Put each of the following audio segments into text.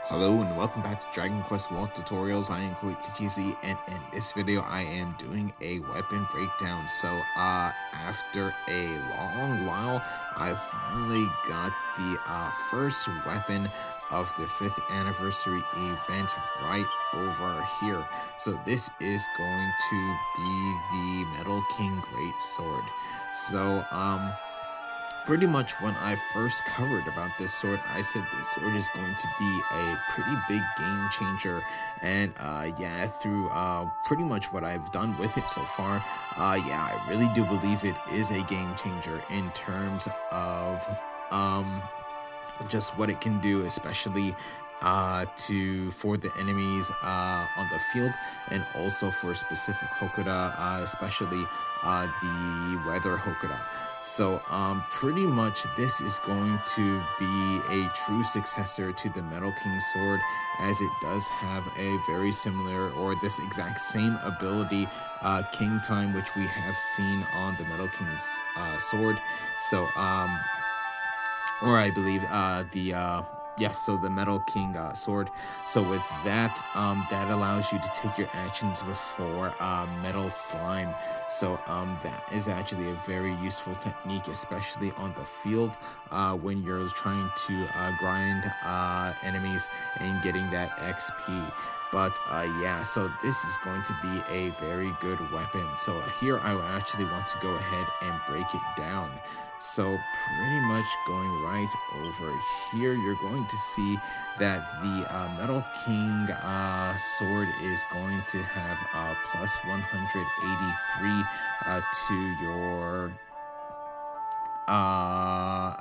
Hello and welcome back to Dragon Quest Walk Tutorials. I am CTGZ, and in this video I am doing a weapon breakdown. So after a long while I finally got the first weapon of the 5th anniversary event right over here. So this is going to be the Metal King Great Sword. So pretty much when I first covered about this sword, I said this sword is going to be a pretty big game changer. And yeah, through pretty much what I've done with it so far, yeah, I really do believe it is a game changer in terms of just what it can do, especially for the enemies on the field, and also for specific Hokora, especially the weather Hokora. So pretty much this is going to be a true successor to the Metal King sword, as it does have a very similar or this exact same ability, King Time, which we have seen on the Metal King's sword. So or I believe yes, so the Metal King sword. So with that, that allows you to take your actions before Metal Slime. So that is actually a very useful technique, especially on the field when you're trying to grind enemies and getting that XP. But yeah, so this is going to be a very good weapon. So here I actually want to go ahead and break it down. So pretty much going right over here, you're going to see that the Metal King sword is going to have plus 183 to your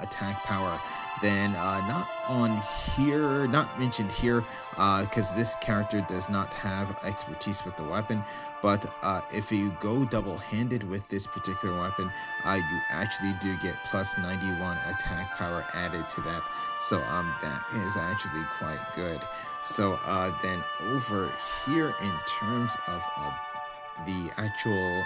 attack power. Then not on here, not mentioned here, because this character does not have expertise with the weapon. But if you go double-handed with this particular weapon, you actually do get plus 91 attack power added to that. So that is actually quite good. So then over here, in terms of the actual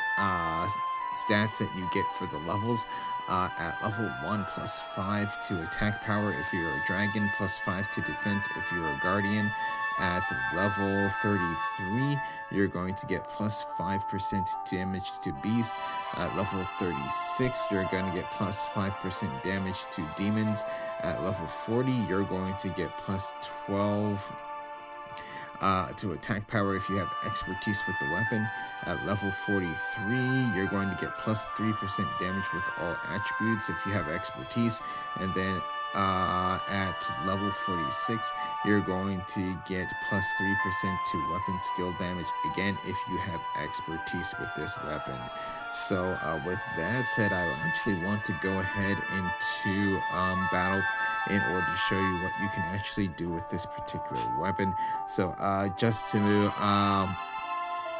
stats that you get for the levels, at level 1 plus 5 to attack power if you're a dragon, plus 5 to defense if you're a guardian. At level 33, you're going to get plus 5% damage to beasts. At level 36, you're going to get plus 5% damage to demons. At level 40, you're going to get plus 12 to attack power if you have expertise with the weapon. At level 43, you're going to get plus 3% damage with all attributes if you have expertise. And then at level 46, you're going to get plus 3% to weapon skill damage, again, if you have expertise with this weapon. So with that said, I actually want to go ahead into battles in order to show you what you can actually do with this particular weapon. So just to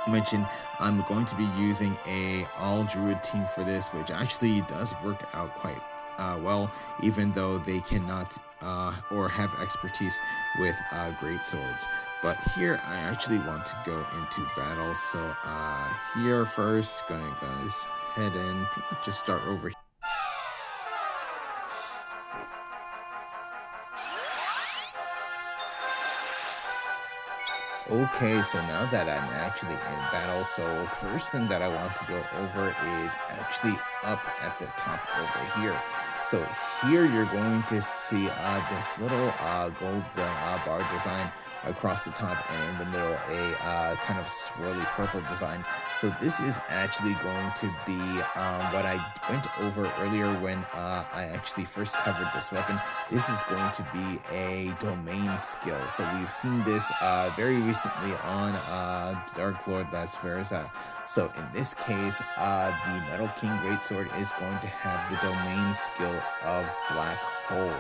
mention, I'm going to be using a all druid team for this, which actually does work out quite well, even though they cannot or have expertise with great swords. But here I actually want to go into battle. So here first, gonna head in, just start over. Okay, so now that I'm actually in battle, so first thing that I want to go over is actually up at the top over here. So here you're going to see this little gold bar design across the top, and in the middle a kind of swirly purple design. So this is actually going to be what I went over earlier when I actually first covered this weapon. This is going to be a domain skill. So we've seen this very recently on Dark Lord Las Versa. So in this case, the Metal King Greatsword is going to have the domain skill of Black Hole.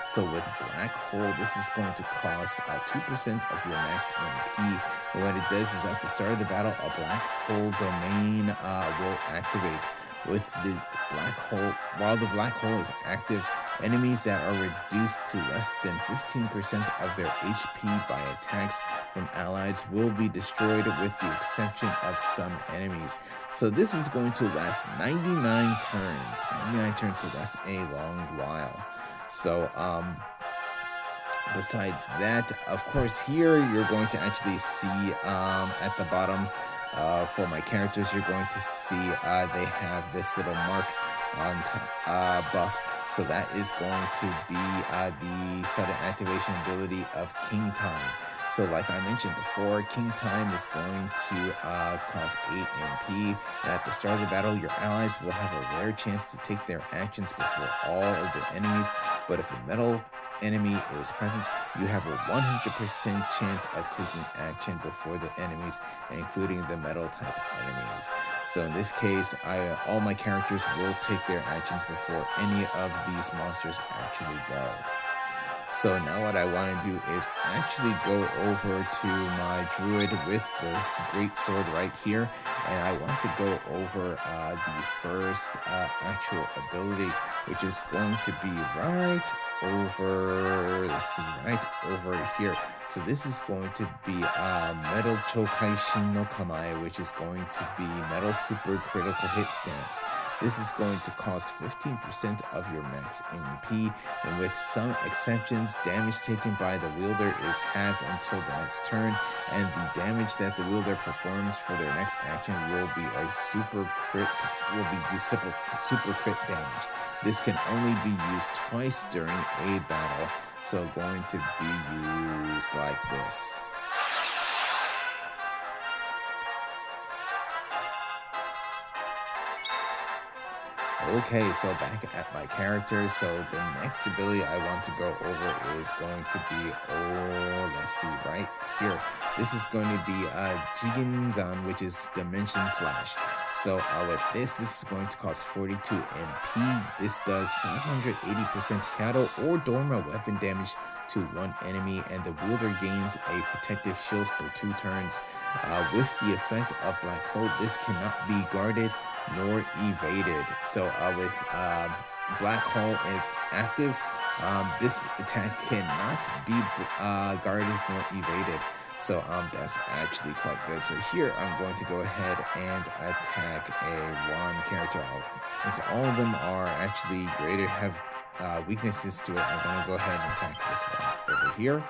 So with Black Hole, this is going to cost 2% of your max MP. And what it does is at the start of the battle, a Black Hole domain will activate. With the Black Hole, while the Black Hole is active, enemies that are reduced to less than 15% of their HP by attacks from allies will be destroyed, with the exception of some enemies. So this is going to last 99 turns. 99 turns, so that's a long while. So Besides that, of course, here you're going to actually see at the bottom for my characters, you're going to see they have this little mark on top, buff. So that is going to be the sudden activation ability of King Time. So like I mentioned before, King Time is going to cause 8 MP. And at the start of the battle, your allies will have a rare chance to take their actions before all of the enemies. But if a metal enemy is present, you have a 100% chance of taking action before the enemies, including the metal type enemies. So in this case, all my characters will take their actions before any of these monsters actually go. So now what I want to do is actually go over to my druid with this great sword right here, and I want to go over the first actual ability, which is going to be right over, let's see, right over here. So this is going to be Metal Chokai Shin no Kamae, which is going to be Metal Super Critical Hit Stance. This is going to cost 15% of your max MP, and with some exceptions, damage taken by the wielder is halved until the next turn, and the damage that the wielder performs for their next action will be a super crit damage. This can only be used twice during a battle, so going to be used like this. Okay, so back at my character. So the next ability I want to go over is going to be, let's see, right here. This is going to be Jigenzan, which is Dimension Slash. So with this is going to cost 42 MP. This does 580% Shadow or Dorma weapon damage to one enemy, and the wielder gains a protective shield for 2 turns. With the effect of Black Hole, this cannot be guarded nor evaded. So with Black Hole is active, this attack cannot be guarded nor evaded. So that's actually quite good. So here I'm going to go ahead and attack one character. Since all of them are actually greater, have weaknesses to it, I'm going to go ahead and attack this one over here.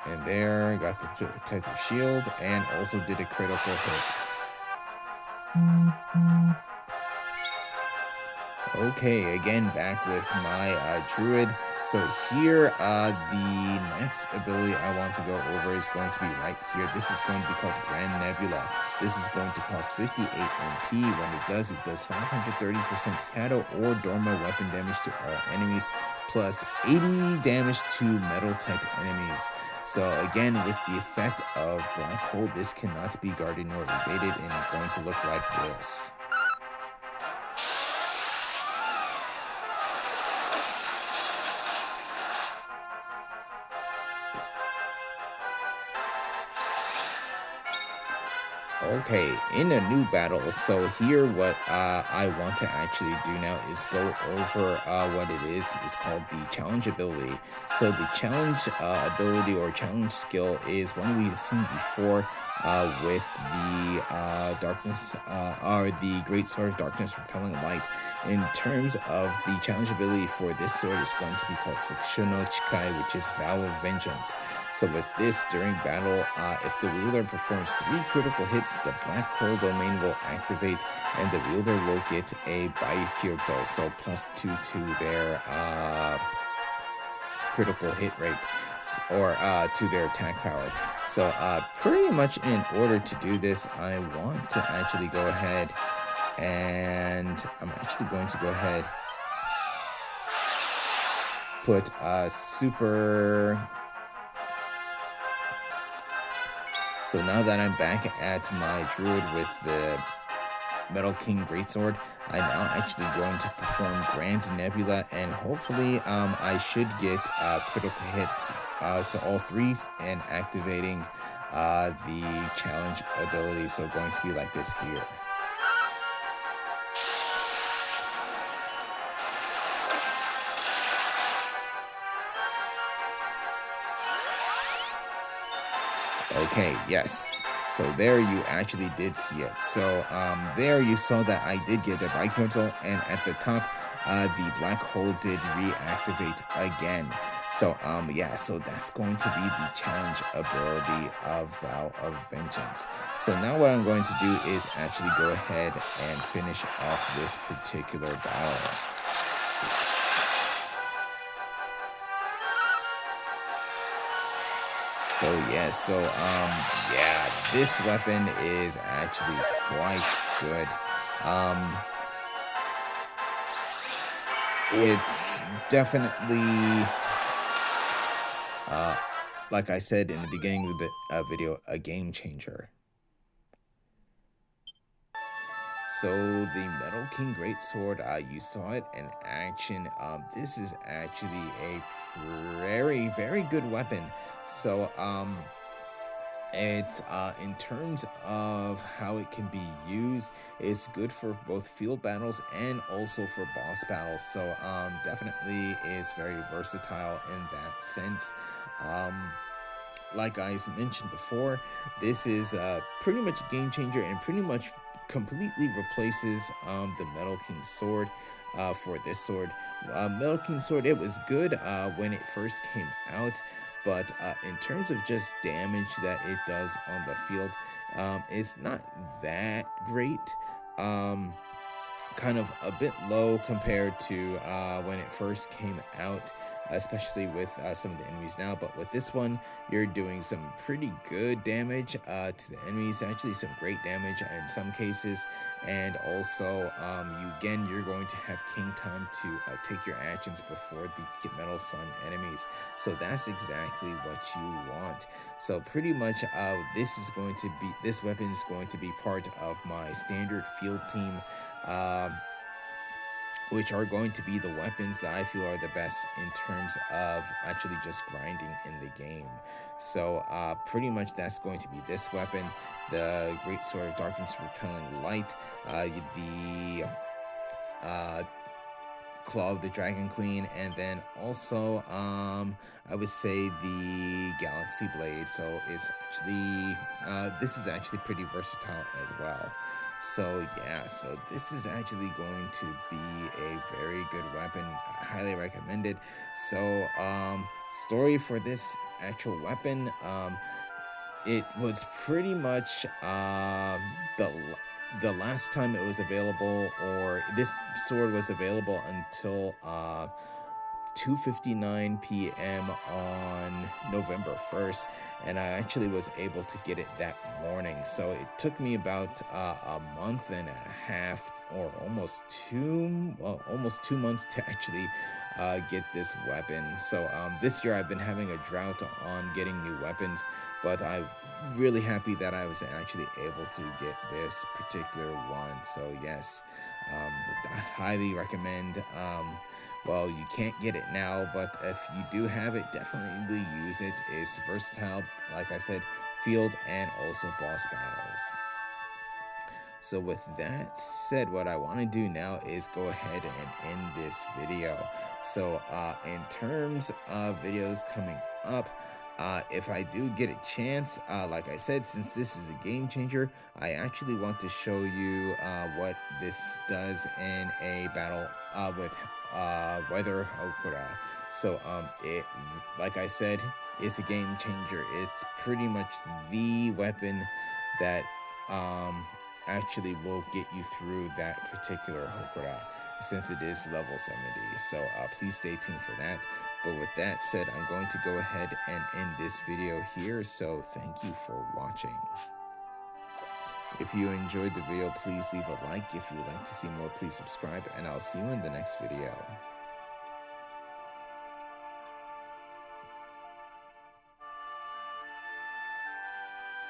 And there, got the protective shield, and also did a critical hit. Okay, again, back with my druid. So here, the next ability I want to go over is going to be right here. This is going to be called Grand Nebula. This is going to cost 58 MP. When it does 530% Shadow or Dorma weapon damage to all enemies, plus 80 damage to metal type enemies. So again, with the effect of Black Hole, this cannot be guarded nor evaded, and it's going to look like this. Okay, in a new battle, so here what I want to actually do now is go over what it is. It's called the challenge ability. So the challenge ability or challenge skill is one we've seen before with the darkness or the great sword of darkness repelling light. In terms of the challenge ability for this sword, is going to be called Fukushono Chikai, which is Vow of Vengeance. So with this, during battle, if the wielder performs 3 critical hits, the Black Hole domain will activate, and the wielder will get a Baikyoto, so +2 to their critical hit rate, or to their attack power. So pretty much in order to do this, I want to actually go ahead, and I'm actually going to go ahead put super. So now that I'm back at my druid with the Metal King Greatsword, I'm now actually going to perform Grand Nebula, and hopefully I should get critical hits to all 3 and activating the challenge ability. So going to be like this here. Okay, yes. So there you actually did see it. So there you saw that I did get the bike portal, and at the top, the black hole did reactivate again. So yeah, so that's going to be the challenge ability of Vow of Vengeance. So now what I'm going to do is actually go ahead and finish off this particular battle. So yeah, so yeah, this weapon is actually quite good. Um it's definitely uh like I said in the beginning of the video, a game changer. So the Metal King Greatsword, you saw it in action. This is actually a very good weapon. So it's in terms of how it can be used, it's good for both field battles and also for boss battles. So definitely is very versatile in that sense. Um, like I mentioned before, this is pretty much a game changer and pretty much completely replaces the Metal King sword for this sword. Metal King sword, it was good when it first came out, but in terms of just damage that it does on the field, it's not that great. Um, Kind of a bit low compared to when it first came out, especially with some of the enemies now. But with this one, you're doing some pretty good damage to the enemies, actually some great damage in some cases. And also, you're going to have king time to take your actions before the Metal Sun enemies. So that's exactly what you want. So pretty much, this weapon is going to be part of my standard field team, um, which are going to be the weapons that I feel are the best in terms of actually just grinding in the game. So pretty much that's going to be this weapon, the Great Sword of Darkness Repelling Light, the uh, Claw of the Dragon Queen, and then also I would say the Galaxy Blade. So it's actually this is actually pretty versatile as well. So yeah, so this is actually going to be a very good weapon. I highly recommended. So story for this actual weapon, it was pretty much the last time it was available, or this sword was available until 2:59 p.m. on November 1st, and I actually was able to get it that morning. So it took me about a month and a half, or almost 2 months to actually get this weapon. So this year I've been having a drought on getting new weapons, but I'm really happy that I was actually able to get this particular one. So yes, I highly recommend. Well, you can't get it now, but if you do have it, definitely use it. It's versatile, like I said, field and also boss battles. So with that said, what I want to do now is go ahead and end this video. So in terms of videos coming up, if I do get a chance, like I said, since this is a game changer, I actually want to show you what this does in a battle with Weather Hokora. So like I said, it's a game changer. It's pretty much the weapon that um, actually will get you through that particular Hokora, since it is level 70. So please stay tuned for that. But with that said, I'm going to go ahead and end this video here. So thank you for watching. If you enjoyed the video, please leave a like. If you would like to see more, please subscribe, and I'll see you in the next video.